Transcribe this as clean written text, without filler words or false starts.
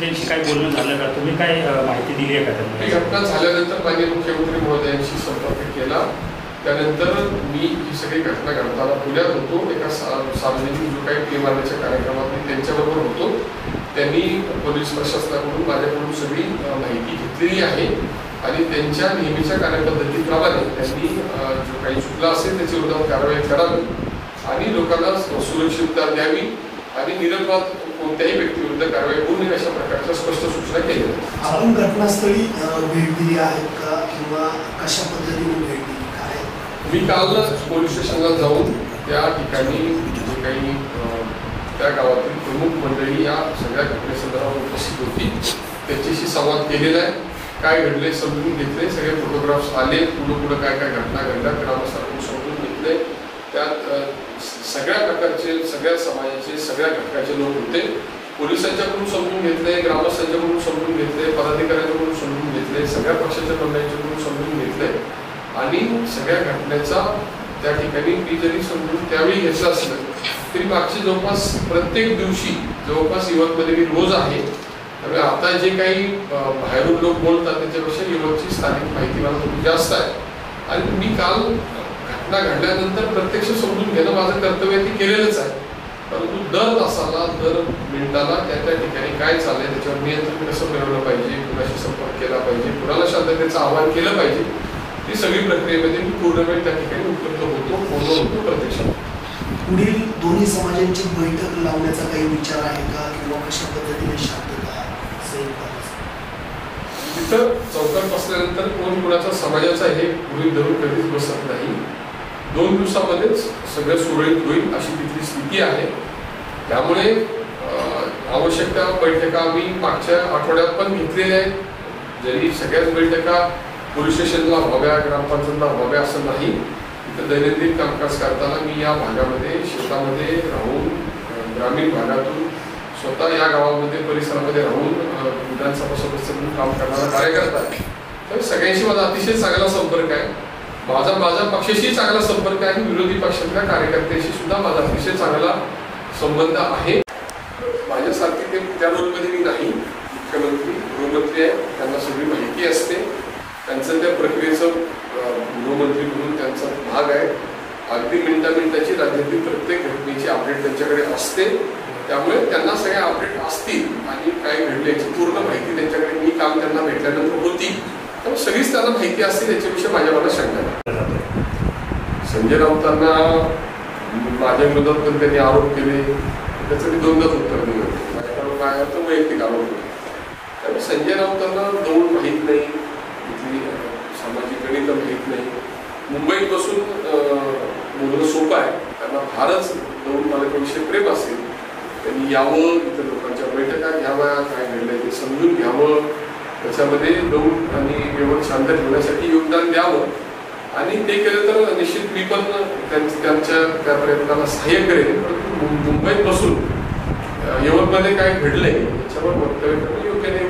त्यांच्याशी काय बोलणं झालं का? तुम्ही काय माहिती दिली आहे का त्यांना? ही घटना झाल्यानंतर माननीय मुख्यमंत्री महोदयांशी संपर्क केला. त्यानंतर मी ही सगळी घटना घडताना पुण्यात होतो. एका सार्वजनिक जो काही टी मारण्याच्या कार्यक्रमात मी त्यांच्याबरोबर होतो. त्यांनी पोलीस प्रशासनाकडून माझ्याकडून सगळी माहिती घेतलेली आहे आणि त्यांच्या नेहमीच्या कार्यपद्धतीप्रमाणे त्यांनी जो काही चुकला असेल त्याच्या विरोधात कारवाई करावी आणि लोकांना सुरक्षितता द्यावी आणि निरपराध कोणत्याही व्यक्तीविरुद्ध कारवाई होऊ नये अशा प्रकारच्या स्पष्ट सूचना केल्या. आपण घटनास्थळी भेट दिली आहे का किंवा कशा पद्धतीने भेट दिली काय? मी काल पोलीस स्टेशनला जाऊन त्या ठिकाणी जे काही त्या गावातील प्रमुख मंडळी या सगळ्या घटनेसंदर्भात उपस्थित होती त्यांच्याशी संवाद केलेला आहे. काय घडले समजून घेतले. सगळे फोटोग्राफ्स आले. पुढं काय काय घटना घडल्या ग्रामस्थांकडून समजून घेतले. त्यात सगळ्या प्रकारचे सगळ्या समाजाचे सगळ्या घटकाचे लोक होते. पोलिसांच्याकडून समजून घेतले, ग्रामस्थांच्याकडून समजून घेतले, पदाधिकाऱ्यांकडून समजून घेतले, सगळ्या पक्षाच्या मंडळींच्याकडून समजून घेतले आणि सगळ्या घटनेचा त्या ठिकाणी मी जरी समजून त्यावेळी घेतलं असलं तरी मागची जवळपास प्रत्येक दिवशी जवळपास युवकमध्ये मी रोज आहे. त्यामुळे आता जे काही बाहेरून लोक बोलतात त्याच्यापेक्षा युवकची स्थानिक माहिती मला थोडी जास्त आहे आणि मी काल घटना घडल्यानंतर प्रत्यक्ष समजून घेणं माझं कर्तव्य ते केलेलंच आहे. परंतु दर तासाला दर मिनिटाला त्या ठिकाणी काय चाललंय त्याच्यावर नियंत्रण कसं मिळवलं पाहिजे, कुणाशी संपर्क केला पाहिजे, कुणाला शांततेचं आवाहन केलं पाहिजे ही सगळी प्रक्रियेमध्ये मी पूर्ण वेळ त्या ठिकाणी उपलब्ध होतो, फोनवर होतो प्रत्यक्षात. पुढील दोन्ही समाजांची बैठक लावण्याचा काही विचार आहे का किंवा कशा पद्धतीने शांतता तिथं चौकात बसल्यानंतर कोण कुणाचा समाजाचा हे गृहीत धरून कधीच बसत नाही. 2 दिवसामध्येच सगळं सुरळीत होईल अशी तिथली स्थिती आहे. त्यामुळे आवश्यक त्या बैठका आम्ही मागच्या आठवड्यात पण घेतलेल्या आहेत. जरी सगळ्याच बैठका पोलीस स्टेशनला व्हाव्या, ग्रामपंचायतला व्हाव्या असं नाही. तिथं दैनंदिन कामकाज करताना मी या भागामध्ये शेतामध्ये राहून ग्रामीण भागातून स्वतः या गावामध्ये परिसरामध्ये राहून विधानसभा सदस्य म्हणून काम करणारा कार्यकर्ता आहे. तर सगळ्यांशी माझा अतिशय चांगला संपर्क आहे. माझा पक्षाशी चांगला संपर्क आहे आणि विरोधी पक्षातल्या कार्यकर्त्याशी सुद्धा माझा अतिशय चांगला संबंध आहे. माझ्यासारखे ते त्या रोलमध्ये मी नाही. मुख्यमंत्री गृहमंत्री आहे, त्यांना सगळी माहिती असते. त्यांचं त्या प्रक्रियेचं गृहमंत्री म्हणून त्यांचा भाग आहे. अगदी मिनिटाची राज्यातील प्रत्येक घटनेची अपडेट त्यांच्याकडे असते. त्यामुळे त्यांना सगळे अपडेट असतील आणि काय घडले याची पूर्ण माहिती त्यांच्याकडे मी काम त्यांना भेटल्यानंतर होती. त्यामुळे सगळीच त्यांना माहिती असते. त्याच्याविषयी माझ्या मनात शंका नाही. संजय राऊतांना माझ्या विरोधात पण त्यांनी आरोप केले त्याचं मी 2दाच उत्तर दिलं. माझ्याकडून काय होतं वैयक्तिक आरोप होते. त्यामुळे संजय राऊतांना दौड माहीत नाही, इथली सामाजिक गणित माहीत नाही. मुंबईत बसून बोलणं सोपं आहे. त्यांना फारच दौड मालकाविषयी प्रेम असेल. त्यांनी यावं, इतर लोकांच्या बैठका घ्याव्या, काय घडलंय ते समजून घ्यावं, त्याच्यामध्ये दौड आणि व्यवस्था शांत ठेवण्यासाठी योगदान द्यावं आणि ते केलं तर निश्चित मी पण त्यांच्या त्या प्रयत्नाला सहाय्य करेन. परंतु मुंबईत बसून यवतमध्ये काय घडलंय याच्यावर वक्तव्य करणं योग्य नाही.